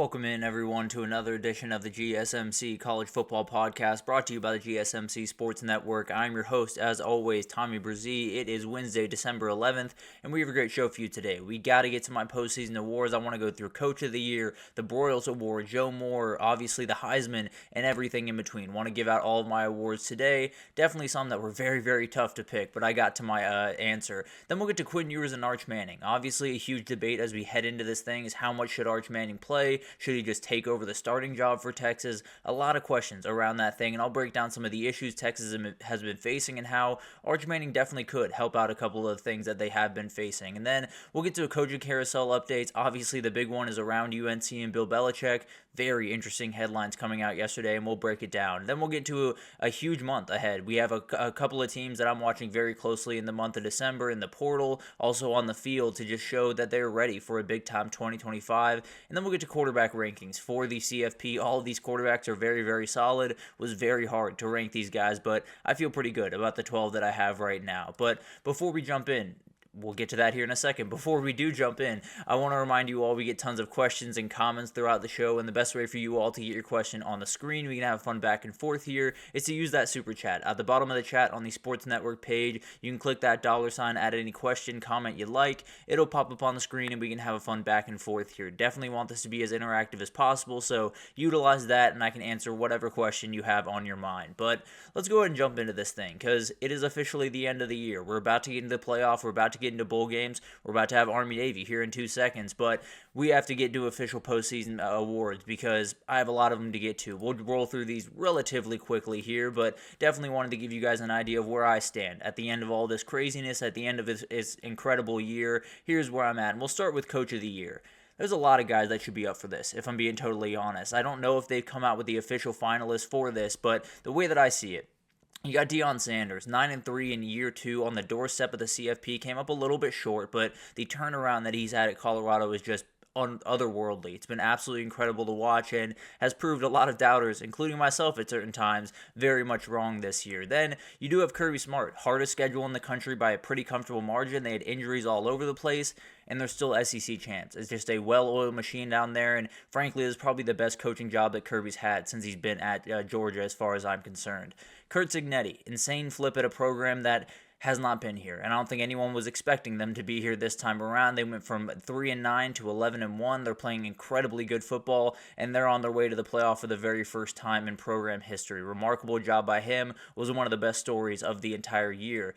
Welcome in, everyone, to another edition of the GSMC College Football Podcast, brought to you by the GSMC Sports Network. I'm your host, as always, Tommy Brzee. It is Wednesday, December 11th, and we have a great show for you today. We got to get to my postseason awards. I want to go through Coach of the Year, the Broyles Award, Joe Moore, obviously the Heisman, and everything in between. Want to give out all of my awards today. Definitely some that were very, very tough to pick, but I got to my answer. Then we'll get to Quinn Ewers and Arch Manning. Obviously, a huge debate as we head into this thing is how much should Arch Manning play? Should he just take over the starting job for Texas? A lot of questions around that thing, and I'll break down some of the issues Texas has been facing and how Arch Manning definitely could help out a couple of things that they have been facing. And then we'll get to a coaching carousel updates. Obviously, the big one is around UNC and Bill Belichick. Very interesting headlines coming out yesterday, and we'll break it down. Then we'll get to a huge month ahead. We have a couple of teams that I'm watching very closely in the month of December in the portal, also on the field to just show that they're ready for a big-time 2025. And then we'll get to quarterback rankings for the CFP. All of these quarterbacks are very, very solid. It was very hard to rank these guys, but I feel pretty good about the 12 that I have right now. But before we jump in, we'll get to that here in a second. Before we do jump in, I want to remind you all we get tons of questions and comments throughout the show, and the best way for you all to get your question on the screen, we can have fun back and forth here, is to use that super chat. At the bottom of the chat on the Sports Network page, you can click that $, add any question, comment you like. It'll pop up on the screen, and we can have a fun back and forth here. Definitely want this to be as interactive as possible, so utilize that, and I can answer whatever question you have on your mind. But let's go ahead and jump into this thing, because it is officially the end of the year. We're about to get into the playoff. We're about to get into bowl games. We're about to have Army-Navy here in 2 seconds, but we have to get to official postseason awards because I have a lot of them to get to. We'll roll through these relatively quickly here, but definitely wanted to give you guys an idea of where I stand at the end of all this craziness, at the end of this incredible year. Here's where I'm at, and we'll start with Coach of the Year. There's a lot of guys that should be up for this, if I'm being totally honest. I don't know if they've come out with the official finalists for this, but the way that I see it, you got Deion Sanders, 9-3 in year 2 on the doorstep of the CFP. Came up a little bit short, but the turnaround that he's had at Colorado is just otherworldly. It's been absolutely incredible to watch and has proved a lot of doubters, including myself at certain times, very much wrong this year. Then you do have Kirby Smart, hardest schedule in the country by a pretty comfortable margin. They had injuries all over the place, and they're still SEC champs. It's just a well-oiled machine down there, and frankly, this is probably the best coaching job that Kirby's had since he's been at Georgia, as far as I'm concerned. Kurt Cignetti, insane flip at a program that has not been here, and I don't think anyone was expecting them to be here this time around. They went from 3-9 to 11-1. They're playing incredibly good football, and they're on their way to the playoff for the very first time in program history. Remarkable job by him. Was one of the best stories of the entire year.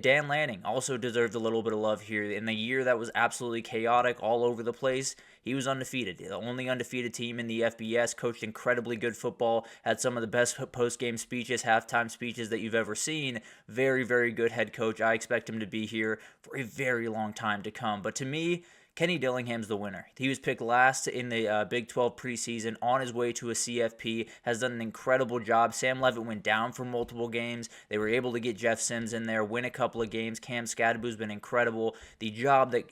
Dan Lanning also deserved a little bit of love here. In the year that was absolutely chaotic all over the place, he was undefeated. The only undefeated team in the FBS, coached incredibly good football, had some of the best post-game speeches, halftime speeches that you've ever seen. Very, very good head coach. I expect him to be here for a very long time to come. But to me, Kenny Dillingham's the winner. He was picked last in the Big 12 preseason, on his way to a CFP, has done an incredible job. Sam Levitt went down for multiple games. They were able to get Jeff Sims in there, win a couple of games. Cam Scadaboo's been incredible. The job that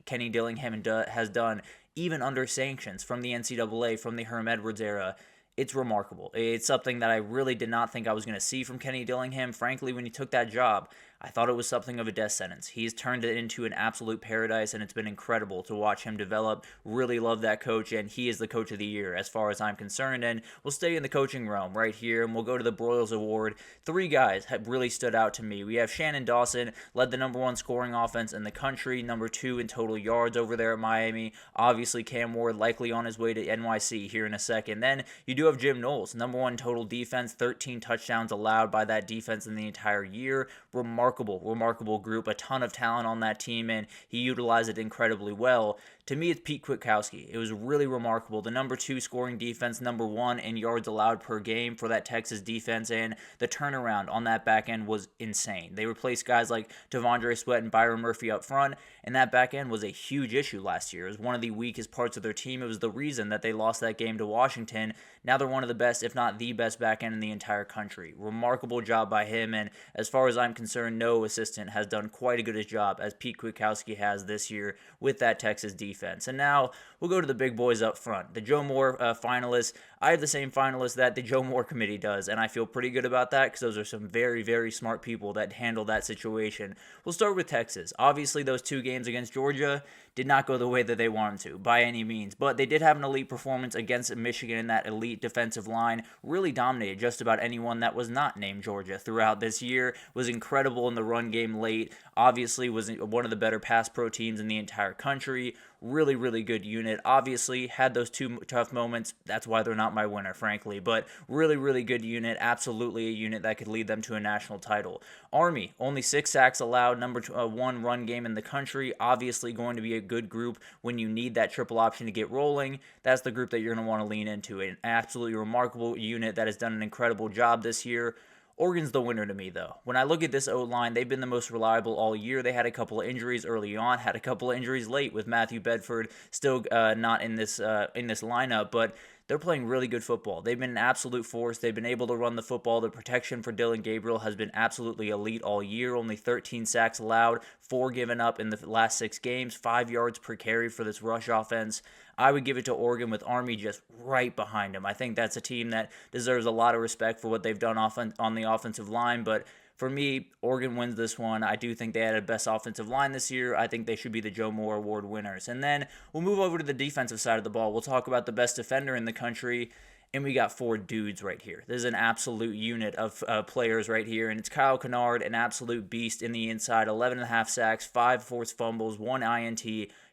Kenny Dillingham has done, even under sanctions from the NCAA, from the Herm Edwards era, it's remarkable. It's something that I really did not think I was going to see from Kenny Dillingham. Frankly, when he took that job, I thought it was something of a death sentence. He's turned it into an absolute paradise, and it's been incredible to watch him develop. Really love that coach, and he is the Coach of the Year as far as I'm concerned. And we'll stay in the coaching realm right here, and we'll go to the Broyles Award. 3 guys have really stood out to me. We have Shannon Dawson, led the #1 scoring offense in the country, #2 in total yards over there at Miami. Obviously, Cam Ward likely on his way to NYC here in a second. Then you do have Jim Knowles, #1 total defense, 13 touchdowns allowed by that defense in the entire year. Remarkable group, a ton of talent on that team, and he utilized it incredibly well. To me, it's Pete Kwiatkowski. It was really remarkable. The #2 scoring defense, #1 in yards allowed per game for that Texas defense, and the turnaround on that back end was insane. They replaced guys like Devondre Sweat and Byron Murphy up front, and that back end was a huge issue last year. It was one of the weakest parts of their team. It was the reason that they lost that game to Washington. Now they're one of the best, if not the best back end in the entire country. Remarkable job by him, and as far as I'm concerned, no assistant has done quite as good a job as Pete Kwiatkowski has this year with that Texas defense. And now we'll go to the big boys up front. The Joe Moore finalists, I have the same finalists that the Joe Moore committee does, and I feel pretty good about that because those are some very, very smart people that handle that situation. We'll start with Texas. Obviously, those 2 games against Georgia did not go the way that they wanted to, by any means, but they did have an elite performance against Michigan, and that elite defensive line really dominated just about anyone that was not named Georgia throughout this year, was incredible in the run game late, obviously was one of the better pass pro teams in the entire country, really, really good unit, obviously had those 2 tough moments, that's why they're not my winner, frankly, but really, really good unit, absolutely a unit that could lead them to a national title. Army, only 6 sacks allowed, number 1 run game in the country, obviously going to be a good group when you need that triple option to get rolling. That's the group that you're going to want to lean into. An absolutely remarkable unit that has done an incredible job this year. Oregon's the winner to me, though. When I look at this O-line, they've been the most reliable all year. They had a couple of injuries early on, had a couple of injuries late with Matthew Bedford still not in this lineup, but they're playing really good football. They've been an absolute force. They've been able to run the football. The protection for Dylan Gabriel has been absolutely elite all year. Only 13 sacks allowed, 4 given up in the last 6 games, 5 yards per carry for this rush offense. I would give it to Oregon with Army just right behind them. I think that's a team that deserves a lot of respect for what they've done on the offensive line, but for me, Oregon wins this one. I do think they had a best offensive line this year. I think they should be the Joe Moore Award winners. And then we'll move over to the defensive side of the ball. We'll talk about the best defender in the country. And we got 4 dudes right here. This is an absolute unit of players right here. And it's Kyle Kennard, an absolute beast in the inside. 11.5 sacks, 5 forced fumbles, 1 INT.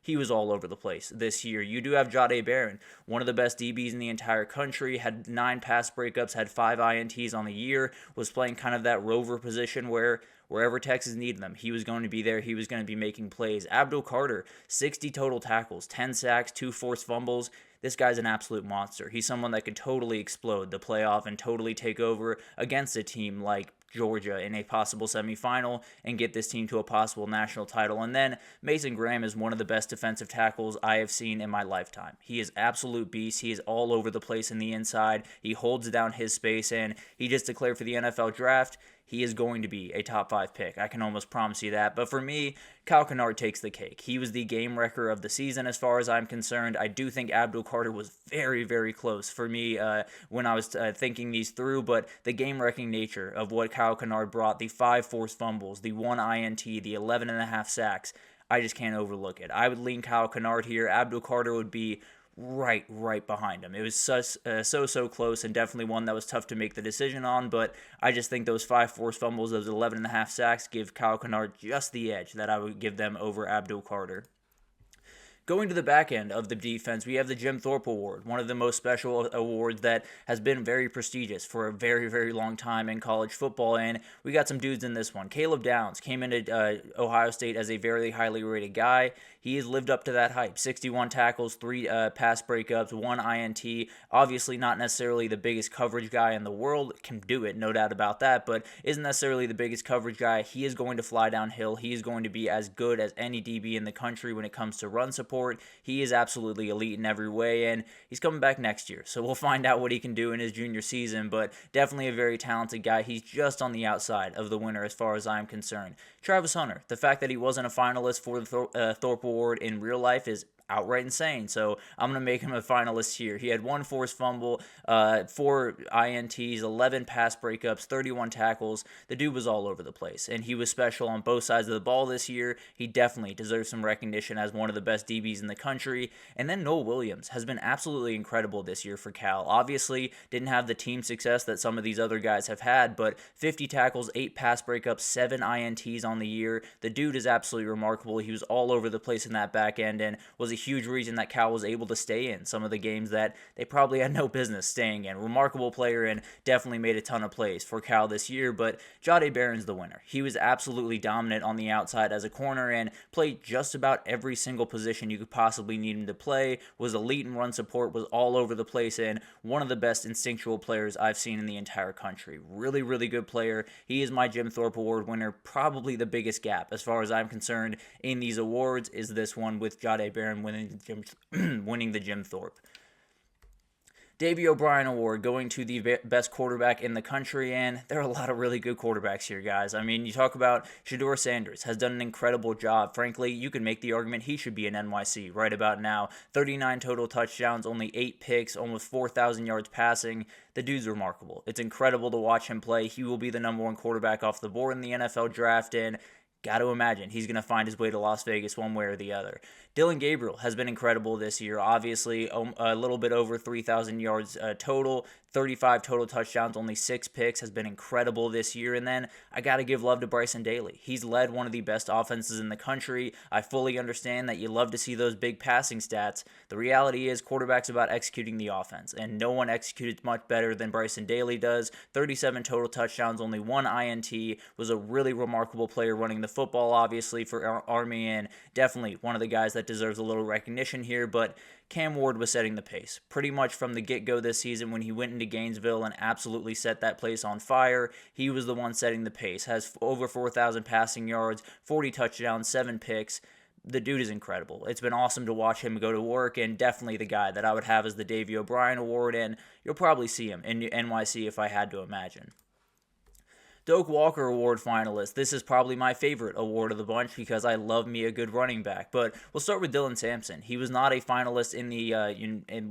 He was all over the place this year. You do have Jahdae Barron, one of the best DBs in the entire country, had 9 pass breakups, had 5 INTs on the year, was playing kind of that rover position where wherever Texas needed them, he was going to be there. He was going to be making plays. Abdul Carter, 60 total tackles, 10 sacks, 2 forced fumbles. This guy's an absolute monster. He's someone that could totally explode the playoff and totally take over against a team like Georgia in a possible semifinal and get this team to a possible national title. And then Mason Graham is one of the best defensive tackles I have seen in my lifetime. He is absolute beast. He is all over the place in the inside. He holds down his space, and he just declared for the NFL draft. He is going to be a top 5 pick. I can almost promise you that. But for me, Kyle Kennard takes the cake. He was the game wrecker of the season as far as I'm concerned. I do think Abdul Carter was very, very close for me when I was thinking these through. But the game-wrecking nature of what Kyle Kennard brought, the 5 forced fumbles, the 1 INT, the 11.5 sacks, I just can't overlook it. I would lean Kyle Kennard here. Abdul Carter would be right behind him. It was so close, and definitely one that was tough to make the decision on, but I just think those 5 forced fumbles, those 11.5 sacks give Kyle Kennard just the edge that I would give them over Abdul Carter. Going to the back end of the defense, we have the Jim Thorpe Award, one of the most special awards that has been very prestigious for a very, very long time in college football, and we got some dudes in this one. Caleb Downs came into Ohio State as a very highly rated guy. He has lived up to that hype. 61 tackles, 3 pass breakups, 1 INT. Obviously not necessarily the biggest coverage guy in the world. Can do it, no doubt about that, but isn't necessarily the biggest coverage guy. He is going to fly downhill. He is going to be as good as any DB in the country when it comes to run support. He is absolutely elite in every way, and he's coming back next year, so we'll find out what he can do in his junior season, but definitely a very talented guy. He's just on the outside of the winner as far as I'm concerned. Travis Hunter, the fact that he wasn't a finalist for the Thorpe Award in real life is outright insane, so I'm going to make him a finalist here. He had 1 forced fumble, 4 INTs, 11 pass breakups, 31 tackles. The dude was all over the place, and he was special on both sides of the ball this year. He definitely deserves some recognition as one of the best DBs in the country. And then Noel Williams has been absolutely incredible this year for Cal. Obviously, didn't have the team success that some of these other guys have had, but 50 tackles, 8 pass breakups, 7 INTs on the year. The dude is absolutely remarkable. He was all over the place in that back end and was a huge reason that Cal was able to stay in some of the games that they probably had no business staying in. Remarkable player and definitely made a ton of plays for Cal this year, but Jahdae Barron's the winner. He was absolutely dominant on the outside as a corner and played just about every single position you could possibly need him to play, was elite in run support, was all over the place, and one of the best instinctual players I've seen in the entire country. Really good player. He is my Jim Thorpe Award winner. Probably the biggest gap as far as I'm concerned in these awards is this one with Jahdae Barron winning the Jim Thorpe. Davey O'Brien Award going to the best quarterback in the country, and there are a lot of really good quarterbacks here, guys. I mean, you talk about Shedeur Sanders has done an incredible job. Frankly, you can make the argument he should be in NYC right about now. 39 total touchdowns, only 8 picks, almost 4,000 yards passing. The dude's remarkable. It's incredible to watch him play. He will be the number one quarterback off the board in the NFL draft, and got to imagine he's going to find his way to Las Vegas one way or the other. Dillon Gabriel has been incredible this year. Obviously, a little bit over 3,000 yards total, 35 total touchdowns, only 6 picks, has been incredible this year. And then I got to give love to Bryson Daly. He's led one of the best offenses in the country. I fully understand that you love to see those big passing stats. The reality is quarterback's about executing the offense, and no one executed much better than Bryson Daly does. 37 total touchdowns, only 1 INT, was a really remarkable player running the football, obviously, for Army, and definitely one of the guys that deserves a little recognition here. But Cam Ward was setting the pace pretty much from the get-go this season when he went into Gainesville and absolutely set that place on fire. He was the one setting the pace, has over 4,000 passing yards, 40 touchdowns, 7 picks. The dude is incredible. It's been awesome to watch him go to work, and definitely the guy that I would have as the Davey O'Brien Award, and you'll probably see him in NYC if I had to imagine. Doak Walker Award finalist. This is probably my favorite award of the bunch because I love me a good running back. But we'll start with Dylan Sampson. He was not a finalist in the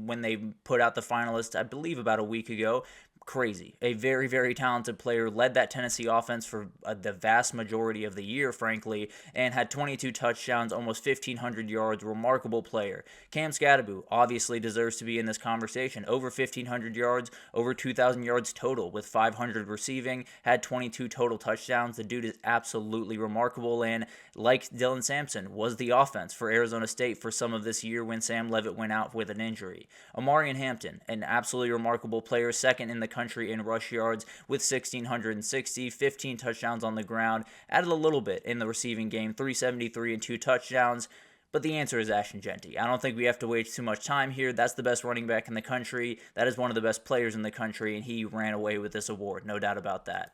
when they put out the finalists, I believe, about a week ago. Crazy. A very, very talented player, led that Tennessee offense for the vast majority of the year, frankly, and had 22 touchdowns, almost 1,500 yards. Remarkable player. Cam Skattebo obviously deserves to be in this conversation. Over 1,500 yards, over 2,000 yards total with 500 receiving, had 22 total touchdowns. The dude is absolutely remarkable, and like Dylan Sampson, was the offense for Arizona State for some of this year when Sam Leavitt went out with an injury. Omarion Hampton, an absolutely remarkable player, second in the country in rush yards with 1,660, 15 touchdowns on the ground, added a little bit in the receiving game, 373 and 2 touchdowns. But the answer is Ashton Jeanty. I don't think we have to waste too much time here. That's the best running back in the country. That is one of the best players in the country, and he ran away with this award, no doubt about that.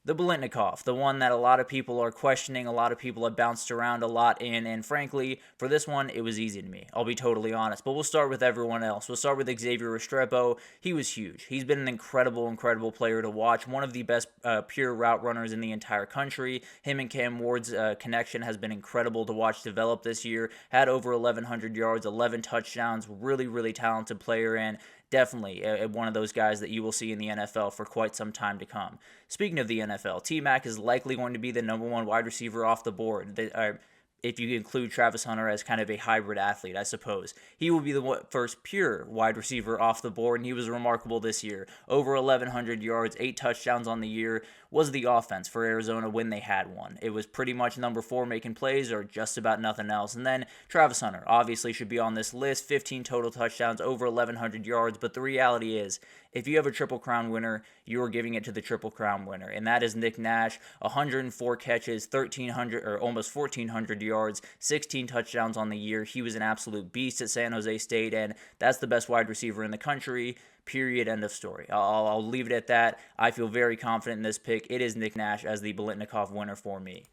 The Biletnikoff, the one that a lot of people are questioning, a lot of people have bounced around a lot in, and frankly, for this one, it was easy to me. I'll be totally honest, but we'll start with everyone else. We'll start with Xavier Restrepo. He was huge. He's been an incredible player to watch, one of the best pure route runners in the entire country. Him and Cam Ward's connection has been incredible to watch develop this year. Had over 1,100 yards, 11 touchdowns, really talented player, and definitely one of those guys that you will see in the NFL for quite some time to come. Speaking of the NFL, T-Mac is likely going to be the number one wide receiver off the board. If you include Travis Hunter as kind of a hybrid athlete, I suppose. He will be the first pure wide receiver off the board, and he was remarkable this year. Over 1,100 yards, 8 touchdowns on the year, was the offense for Arizona when they had one. It was pretty much number 4 making plays or just about nothing else. And then Travis Hunter obviously should be on this list, 15 total touchdowns, over 1,100 yards, but the reality is, if you have a Triple Crown winner, you are giving it to the Triple Crown winner, and that is Nick Nash. 104 catches, 1,300 or almost 1,400 yards, 16 touchdowns on the year. He was an absolute beast at San Jose State, and that's the best wide receiver in the country. Period. End of story. I'll leave it at that. I feel very confident in this pick. It is Nick Nash as the Biletnikoff winner for me.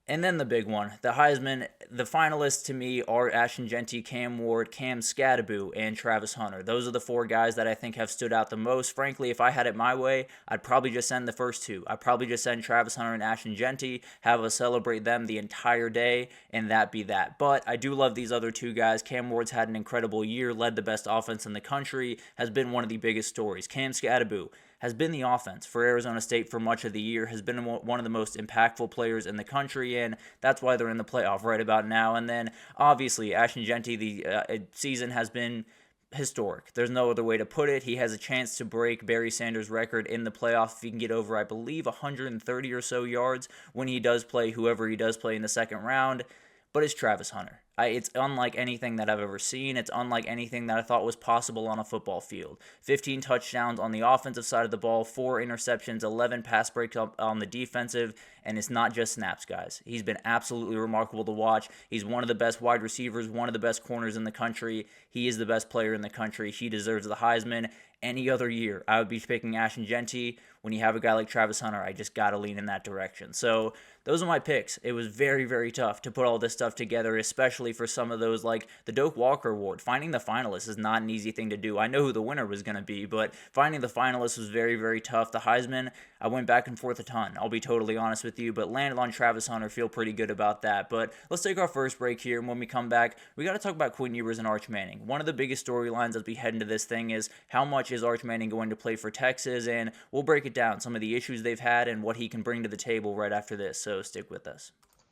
And then the big one, the Heisman. The finalists to me are Ashton Jeanty, Cam Ward, Cam Skattebo, and Travis Hunter. Those are the 4 guys that I think have stood out the most. Frankly, if I had it my way, I'd probably just send the first 2. I'd probably just send Travis Hunter and Ashton Jeanty, have us celebrate them the entire day, and that be that. But I do love these other 2 guys. Cam Ward's had an incredible year, led the best offense in the country, has been one of the biggest stories. Cam Skattebo has been the offense for Arizona State for much of the year, has been one of the most impactful players in the country, and that's why they're in the playoff right about now. And then, obviously, Ashton Jeanty, the season has been historic. There's no other way to put it. He has a chance to break Barry Sanders' record in the playoff if he can get over, I believe, 130 or so yards when he does play whoever he does play in the second round. But it's Travis Hunter. It's unlike anything that I've ever seen. It's unlike anything that I thought was possible on a football field. 15 touchdowns on the offensive side of the ball, 4 interceptions, 11 pass breaks on the defensive, and it's not just snaps, guys. He's been absolutely remarkable to watch. He's one of the best wide receivers, one of the best corners in the country. He is the best player in the country. He deserves the Heisman. any other year, I would be picking Ashton Jeanty. When you have a guy like Travis Hunter, I just got to lean in that direction. So those are my picks. It was very, very tough to put all this stuff together, especially for some of those, like the Doak Walker Award. Finding the finalists is not an easy thing to do. I know who the winner was going to be, but finding the finalists was very, very tough. The Heisman, I went back and forth a ton. I'll be totally honest with you, but landed on Travis Hunter. Feel pretty good about that. But let's take our first break here, and when we come back, we got to talk about Quinn Ewers and Arch Manning. One of the biggest storylines as we head into this thing is how much is Arch Manning going to play for Texas, and we'll break it down, some of the issues they've had and what he can bring to the table right after this, so stick with us.